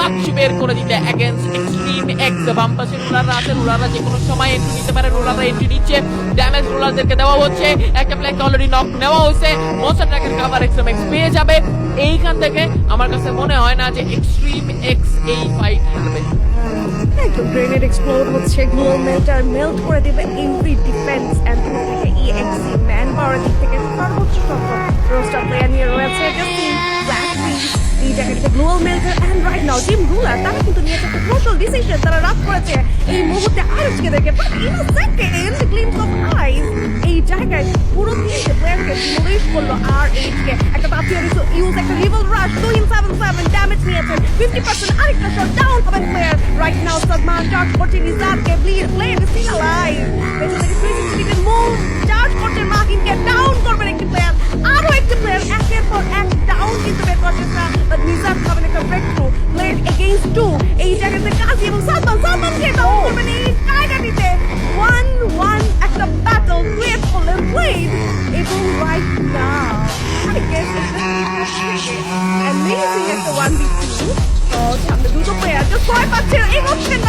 Touch বের করে দিতে এগেইনস্ট এক্সট্রিম এক্স। বাম পাশে রুলাররা আছে, রুলাররা যে কোনো সময় এন্ট্রি নিতে পারে, রুলাররা এন্ট্রি নিচ্ছে, ড্যামেজ রুলারদেরকে দেওয়া হচ্ছে, একটা প্লেয়ারকে অলরেডি নক নেওয়া হয়েছে, মনস্টার ট্র্যাকের কভার এক্সট্রিম এক্স পেয়ে যাবে। এইখান থেকে আমার কাছে মনে হয় না যে এক্সট্রিম এক্স এই ফাইট হারবে। একদম গ্রেনেড এক্সপ্লোড হচ্ছে, গ্লোয়াল মেল্টার মেল্ট করে দিবে এভরি ডিফেন্স এন্ড থেকে ইএক্সি ম্যান পাওয়ার দিক থেকে সর্বোচ্চ সক্ষম রোস্টার প্লেয়ার নিয়ে রয়েছে জাস্টিন ব্ল্যাকলি। এই জায়গাটিতে গ্লোয়াল মেল্টার এন্ড রাইট নাও টিম রুলার তারা কিন্তু নিয়েছে একটা ক্রুশাল ডিসিশন, তারা রাত করেছে এই মুহূর্তে আরএসকে দেখে, but in a second glimpse of ice এই জায়গায় পুরো তিনটে প্লেয়ারকে ডিমোলিশ করলো আরএইচকে। একটা বাপিয়ার ইউজ একটা রিভল রাশ 277 ড্যামেজ নিয়েছে 50%, আরেকটা শট ডাউন হবেন player right now. Sadman charge করছে নিজাদকে, প্লেয়ার স্টিল অ্যালাইভ, পেছন থেকে 360 ডিগ্রি মুভ চার্জ করছে মাহিনকে, ডাউন করবেন একটি প্লেয়ার, আরো একটি প্লেয়ার একের পর এক ডাউন কিন্তু বের করছে না, বাট নিজাদ পাবেন একটা breakthrough, player against two. এই জায়গাতে কাজী এবং সাদমানকে ডাউন করবেন এই জায়গাটিতে 1-1 একটা ব্যাটল ক্রিয়েট করলেন প্লেড। এবং right now I guess amazing একটা 1v2। তো সামনে দুটো প্লেয়ার যে ভয় পাচ্ছে, এগোচ্ছেন না